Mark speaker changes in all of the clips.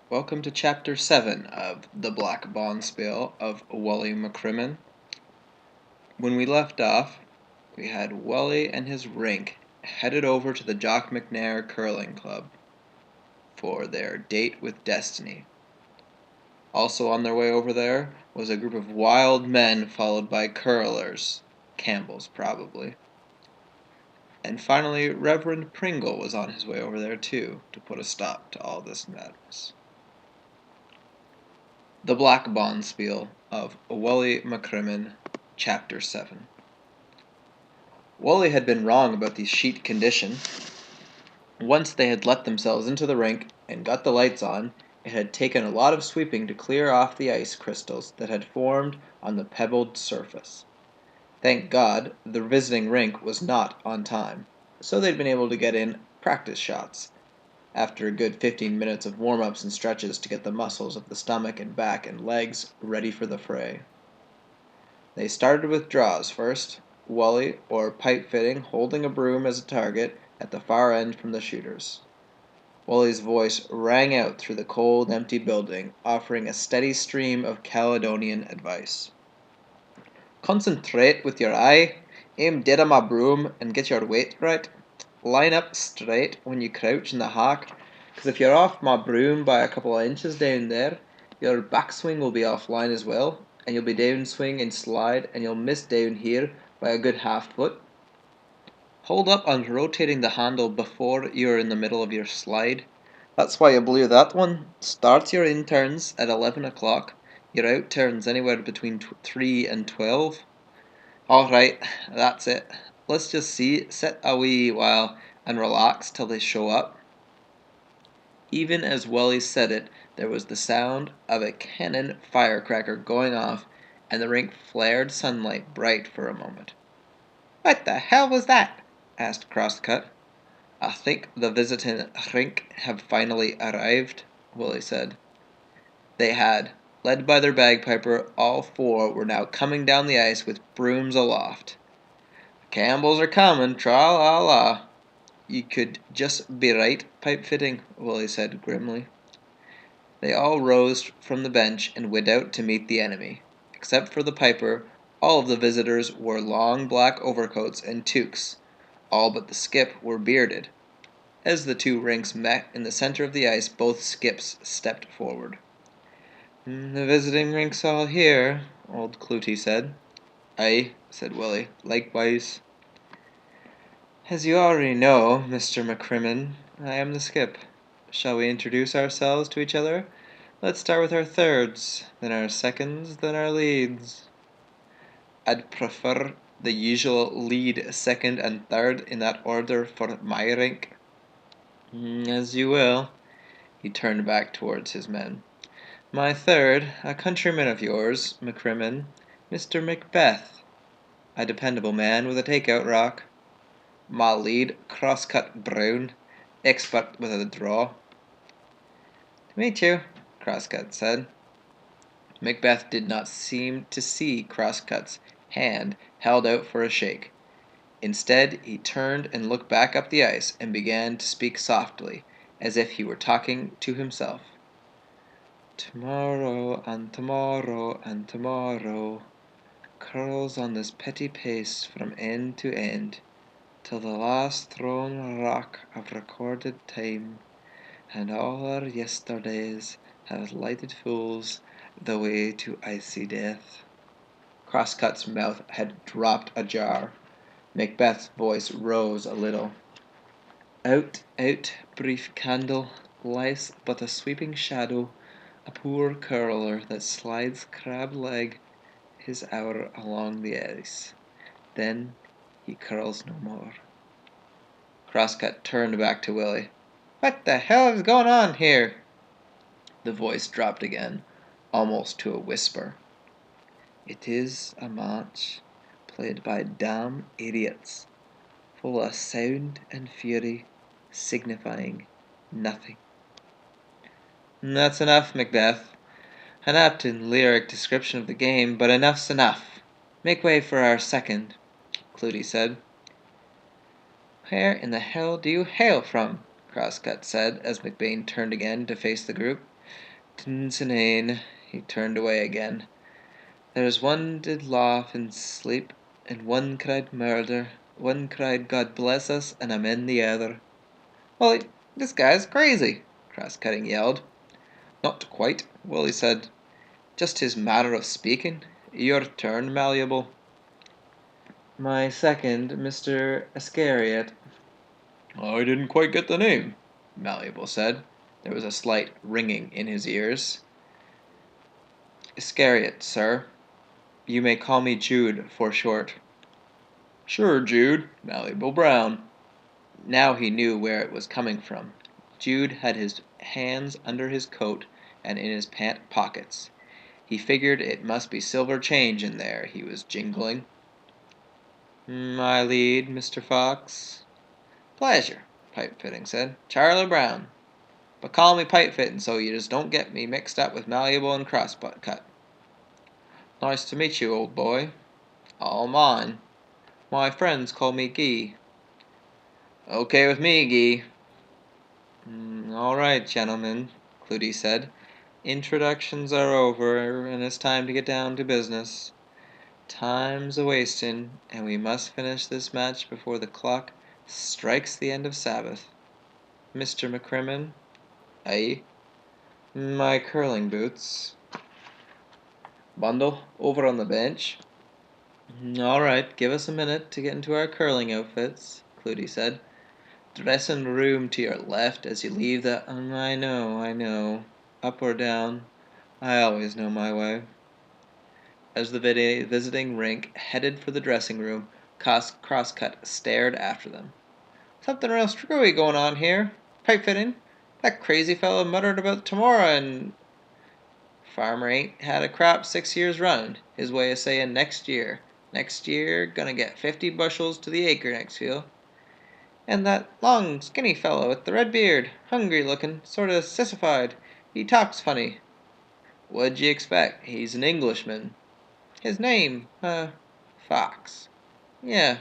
Speaker 1: Welcome to Chapter 7 of The Black Bonspiel of Wally McCrimmon. When we left off, we had Wally and his rink headed over to the Jock McNair Curling Club for their date with Destiny. Also on their way over there was a group of wild men followed by curlers, Campbells probably. And finally, Reverend Pringle was on his way over there too, to put a stop to all this madness. The Black Bonspiel of Wally McCrimmon, Chapter 7. Wally had been wrong about the sheet condition. Once they had let themselves into the rink and got the lights on, it had taken a lot of sweeping to clear off the ice crystals that had formed on the pebbled surface. Thank God, the visiting rink was not on time, so they'd been able to get in practice shots, after a good 15 minutes of warm-ups and stretches to get the muscles of the stomach and back and legs ready for the fray. They started with draws first, Wally, or pipe fitting, holding a broom as a target at the far end from the shooters. Wally's voice rang out through the cold, empty building, offering a steady stream of Caledonian advice. Concentrate with your eye, aim dead on my broom, and get your weight right. Line up straight when you crouch in the hack, because if you're off my broom by a couple of inches down there, your backswing will be offline as well, and you'll be downswing and slide, and you'll miss down here by a good half foot. Hold up on rotating the handle before you're in the middle of your slide. That's why you blew that one. Start your in turns at 11 o'clock, your out turns anywhere between 3 and 12. Alright, that's it. Let's just sit a wee while and relax till they show up. Even as Wally said it, there was the sound of a cannon firecracker going off, and the rink flared sunlight bright for a moment. "What the hell was that?" asked Crosscut. "I think the visiting rink have finally arrived," Willie said. They had. Led by their bagpiper, all four were now coming down the ice with brooms aloft. "Campbells are coming, tra-la-la." "You could just be right, pipe fitting," Willie said grimly. They all rose from the bench and went out to meet the enemy. Except for the piper, all of the visitors wore long black overcoats and toques. All but the skip were bearded. As the two rinks met in the center of the ice, both skips stepped forward. "The visiting rink's all here," old Clootie said. "Aye," said Willie, "likewise." "As you already know, Mr. McCrimmon, I am the skip. Shall we introduce ourselves to each other? Let's start with our thirds, then our seconds, then our leads." "I'd prefer the usual lead, second, and third in that order for my rink." "As you will." He turned back towards his men. "My third, a countryman of yours, McCrimmon, Mr. Macbeth, a dependable man with a take-out rock. My lead, Crosscut Brown, expert with a draw." "To meet you," Crosscut said. Macbeth did not seem to see Crosscut's hand held out for a shake. Instead, he turned and looked back up the ice and began to speak softly, as if he were talking to himself. "Tomorrow and tomorrow and tomorrow curls on this petty pace from end to end, till the last thrown rock of recorded time, and all our yesterdays have lighted fools the way to icy death." Crosscut's mouth had dropped ajar. Macbeth's voice rose a little. "Out, out, brief candle, life's but a sweeping shadow, a poor curler that slides crab-leg his hour along the ice. Then he curls no more." Crosscut turned back to Willie. "What the hell is going on here?" The voice dropped again, almost to a whisper. "It is a march played by damn idiots, full of sound and fury, signifying nothing." "That's enough, Macbeth. An apt and lyric description of the game, but enough's enough. Make way for our second," Clootie said. "Where in the hell do you hail from?" Crosscut said, as McBain turned again to face the group. Inane. He turned away again. There's one did laugh in sleep, and one cried murder. One cried God bless us, and I'm in the other. Well, this guy's crazy, Crosscutting yelled. Not quite, Willie said. Just his manner of speaking. Your turn, Malleable. My second, Mr. Iscariot. I didn't quite get the name, Malleable said. There was a slight ringing in his ears. Iscariot, sir. You may call me Jude for short. Sure, Jude. Malleable Brown. Now he knew where it was coming from. Jude had his hands under his coat and in his pant pockets. He figured it must be silver change in there he was jingling. My lead, Mr. Fox. Pleasure, Pipe-Fitting said. Charlie Brown. But call me Pipe-Fitting so you just don't get me mixed up with Malleable and Crosscut. Nice to meet you, old boy. All mine. My friends call me Guy. Okay with me, Guy. All right, gentlemen, Clootie said. Introductions are over, and it's time to get down to business. Time's a-wasting, and we must finish this match before the clock strikes the end of Sabbath. Mr. McCrimmon? Aye? My curling boots. Bundle, over on the bench. All right, give us a minute to get into our curling outfits, Clootie said. Dressing room to your left as you leave the... I know. Up or down? I always know my way. As the visiting rink headed for the dressing room, Crosscut stared after them. Something real screwy going on here. Pipe-Fitting. That crazy fellow muttered about tomorrow, and farmer ain't had a crop 6 years running. His way of saying next year. Next year, gonna get 50 bushels to the acre next field. And that long, skinny fellow with the red beard, hungry looking, sort of sissified. He talks funny. What'd you expect? He's an Englishman. His name, Fox. Yeah,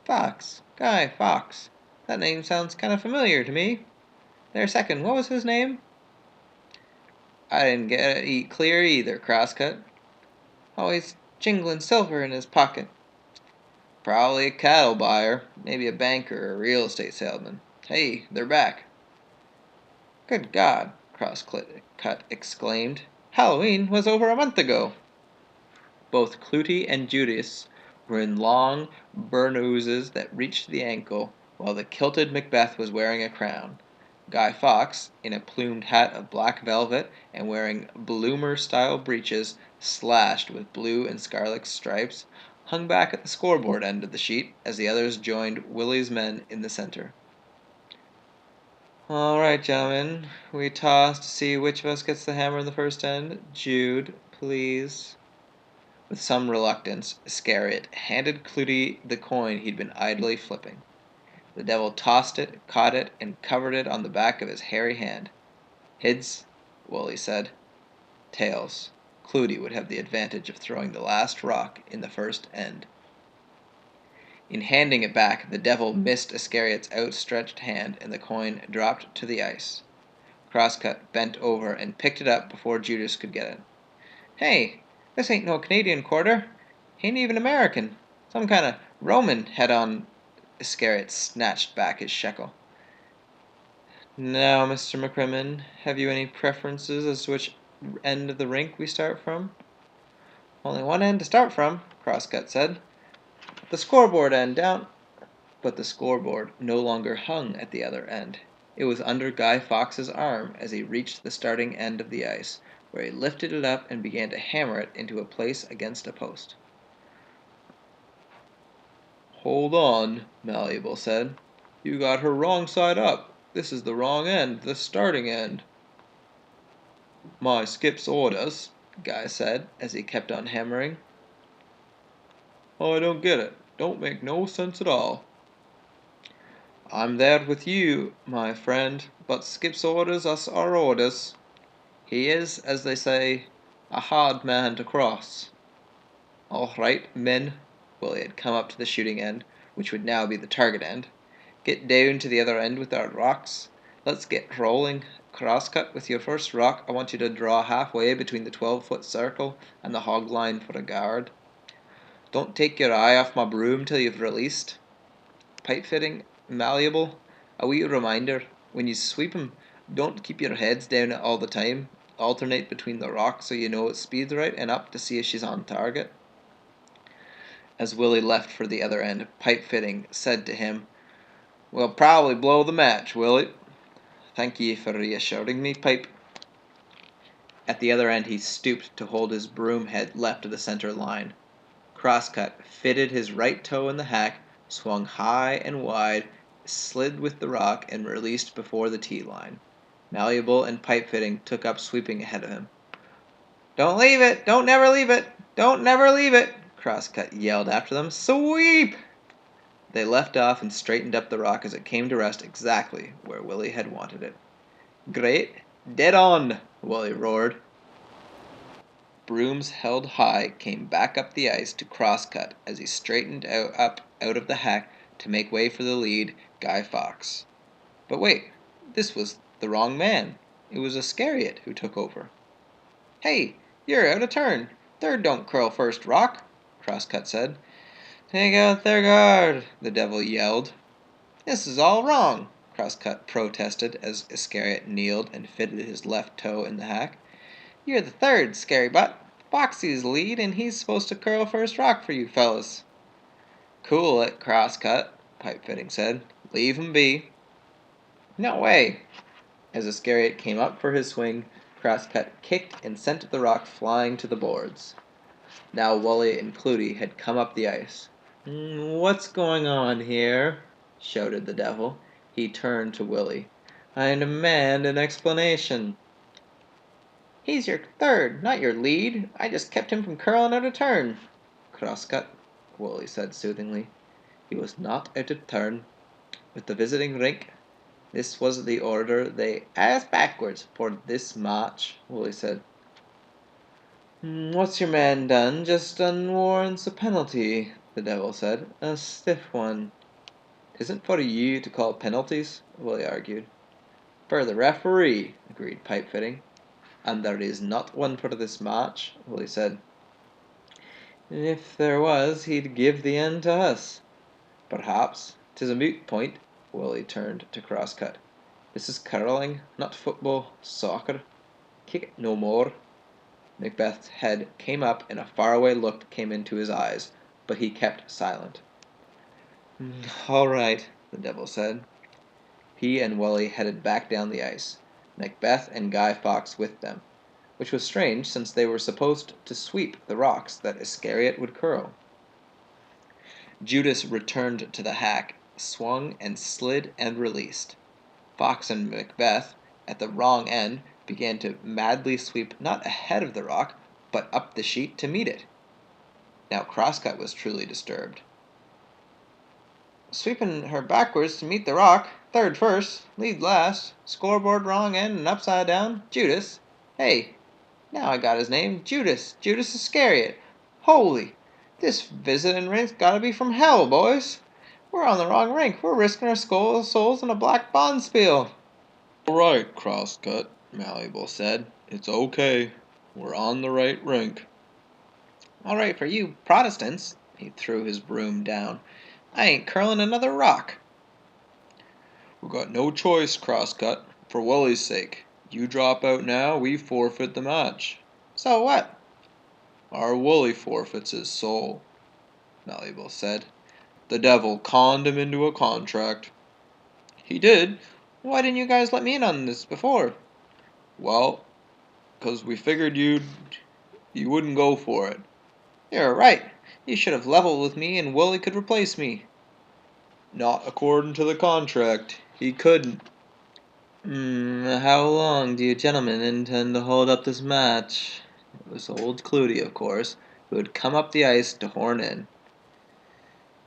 Speaker 1: Fox. Guy Fox. That name sounds kind of familiar to me. There, second, what was his name? I didn't get it clear either, Crosscut. Always jingling silver in his pocket. Probably a cattle buyer, maybe a banker or a real estate salesman. Hey, they're back. Good God, Crosscut exclaimed. Halloween was over a month ago. Both Clootie and Judas were in long burnouses that reached the ankle, while the kilted Macbeth was wearing a crown. Guy Fawkes, in a plumed hat of black velvet and wearing bloomer-style breeches slashed with blue and scarlet stripes, hung back at the scoreboard end of the sheet as the others joined Willie's men in the center. All right, gentlemen, we toss to see which of us gets the hammer in the first end. Jude, please. With some reluctance, Iscariot handed Clootie the coin he'd been idly flipping. The devil tossed it, caught it, and covered it on the back of his hairy hand. Heads, Woolley said. Tails. Clootie would have the advantage of throwing the last rock in the first end. In handing it back, the devil missed Iscariot's outstretched hand, and the coin dropped to the ice. Crosscut bent over and picked it up before Judas could get it. Hey, this ain't no Canadian quarter. Ain't even American. Some kind of Roman head on. Iscariot snatched back his shekel. Now, Mr. McCrimmon, have you any preferences as to which end of the rink we start from? Only one end to start from, Crosscut said. The scoreboard end down. But the scoreboard no longer hung at the other end. It was under Guy Fawkes's arm as he reached the starting end of the ice, where he lifted it up and began to hammer it into a place against a post. Hold on, Malleable said. You got her wrong side up. This is the wrong end, the starting end. My skip's orders, Guy said, as he kept on hammering. I don't get it. Don't make no sense at all. I'm there with you, my friend, but skip's orders are orders. He is, as they say, a hard man to cross. All right, men. Willie had come up to the shooting end, which would now be the target end. Get down to the other end with our rocks. Let's get rolling. Crosscut, with your first rock, I want you to draw halfway between the 12-foot circle and the hog line for a guard. Don't take your eye off my broom till you've released. Pipe fitting, malleable, a wee reminder, when you sweep 'em, don't keep your heads down all the time. Alternate between the rocks so you know its speed's right and up to see if she's on target. As Willie left for the other end, Pipe fitting said to him, "We'll probably blow the match, Willie." "Thank ye for reassuring me, Pipe." At the other end he stooped to hold his broom head left of the center line. Crosscut fitted his right toe in the hack, swung high and wide, slid with the rock, and released before the tee line. Malleable and Pipe fitting took up sweeping ahead of him. "Don't leave it! Don't never leave it! Don't never leave it!" Crosscut yelled after them. "Sweep!" They left off and straightened up the rock as it came to rest exactly where Willie had wanted it. "Great! Dead on!" Willie roared. Brooms held high came back up the ice to Crosscut as he straightened up out of the hack to make way for the lead, Guy Fawkes. But wait, this was the wrong man. It was Iscariot who took over. "Hey, you're out of turn. Third don't curl first, rock," Crosscut said. "Take out their guard," the devil yelled. "This is all wrong," Crosscut protested as Iscariot kneeled and fitted his left toe in the hack. "You're the third, Scarybutt. Foxy's lead, and he's supposed to curl first rock for you fellas." "Cool it, Crosscut," Pipe fitting said. "Leave him be." "No way." As Iscariot came up for his swing, Crosscut kicked and sent the rock flying to the boards. Now Wally and Clootie had come up the ice. "What's going on here?" shouted the devil. He turned to Willie. "I demand an explanation." "He's your third, not your lead. I just kept him from curling out of turn." "Crosscut," Willie said soothingly. "He was not out of turn. With the visiting rink, this was the order they asked backwards for this match," Willie said. "What's your man done? Just done warrants a penalty," the devil said. "A stiff one." "'Tisn't for you to call penalties," Willie argued. "For the referee," agreed Pipe fitting. "And there is not one for this match," Willie said. "If there was, he'd give the end to us." "Perhaps. 'Tis a moot point." Willie turned to Crosscut. "This is curling, not football, soccer. Kick it no more." Macbeth's head came up and a faraway look came into his eyes, but he kept silent. "All right," the devil said. He and Willie headed back down the ice, Macbeth and Guy Fawkes with them, which was strange since they were supposed to sweep the rocks that Iscariot would curl. Judas returned to the hack, swung and slid and released. Fawkes and Macbeth, at the wrong end, began to madly sweep not ahead of the rock, but up the sheet to meet it. Now Crosscut was truly disturbed. "Sweeping her backwards to meet the rock, third first, lead last, scoreboard wrong end and upside down, Judas. Hey, now I got his name, Judas Iscariot. Holy, this visiting rink's gotta be from hell, boys. We're on the wrong rink. We're risking our souls in a black Bonspiel."
Speaker 2: "All right, Crosscut," Malleable said. "It's okay. We're on the right rink."
Speaker 1: "All right for you Protestants." He threw his broom down. "I ain't curling another rock."
Speaker 2: "We got no choice, Crosscut. For Willie's sake. You drop out now, we forfeit the match."
Speaker 1: "So what?"
Speaker 2: "Our Willie forfeits his soul," Malleable said. "The devil conned him into a contract."
Speaker 1: "He did? Why didn't you guys let me in on this before?"
Speaker 2: "Well, 'cause we figured you wouldn't go for it."
Speaker 1: "You're right. You should have leveled with me and Willie could replace me."
Speaker 2: "Not according to the contract. He couldn't."
Speaker 1: How long do you gentlemen intend to hold up this match?" It was old Clootie, of course, who had come up the ice to horn in.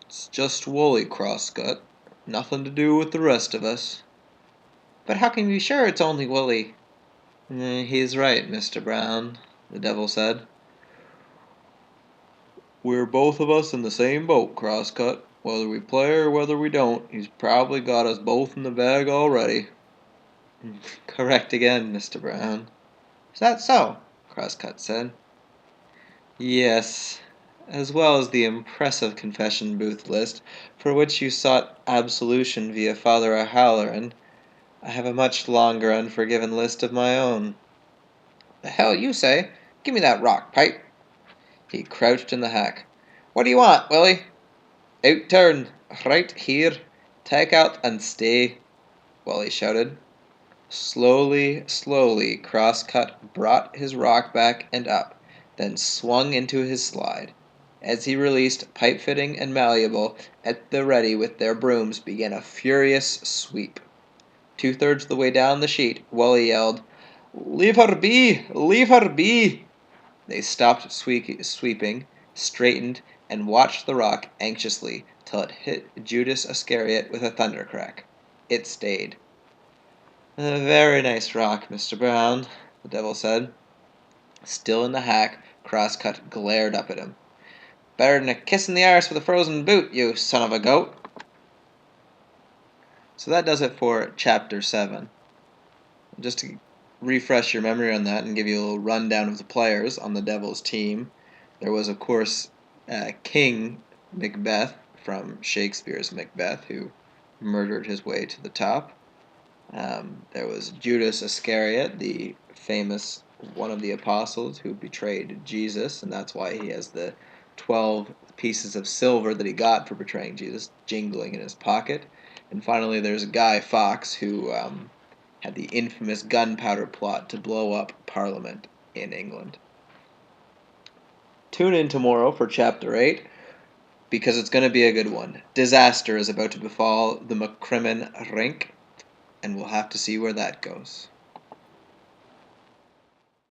Speaker 2: "It's just Willie, Crosscut. Nothing to do with the rest of us."
Speaker 1: "But how can you be sure it's only Willie?"
Speaker 2: "He's right, Mr. Brown," the devil said. "We're both of us in the same boat, Crosscut. Whether we play or whether we don't, he's probably got us both in the bag already." Correct again, Mr. Brown. Is that so? Crosscut said. Yes, as well as the impressive confession booth list, for which you sought absolution via Father O'Halloran, I have a much longer unforgiven list of my own.
Speaker 1: The hell you say? Give me that rock pipe. He crouched in the hack. What do you want, Willie? Outturn, right here. Take out and stay, Willie shouted. Slowly, slowly, Crosscut brought his rock back and up, then swung into his slide. As he released, Pipe-Fitting and Malleable, at the ready with their brooms, began a furious sweep. Two-thirds of the way down the sheet, Wally yelled, "Leave her be! Leave her be!" They stopped sweeping, straightened, and watched the rock anxiously till it hit Judas Iscariot with a thundercrack. It stayed. "A very nice rock, Mr. Brown," the devil said. Still in the hack, Crosscut glared up at him. "Better than a kiss in the arse with a frozen boot, you son of a goat." So that does it for Chapter 7. Just to refresh your memory on that and give you a little rundown of the players on the Devil's team, there was, of course, King Macbeth from Shakespeare's Macbeth, who murdered his way to the top. There was Judas Iscariot, the famous one of the apostles who betrayed Jesus, and that's why he has the 12 pieces of silver that he got for betraying Jesus jingling in his pocket. And finally, there's Guy Fawkes, who had the infamous gunpowder plot to blow up Parliament in England. Tune in tomorrow for Chapter 8, because it's going to be a good one. Disaster is about to befall the McCrimmon Rink, and we'll have to see where that goes.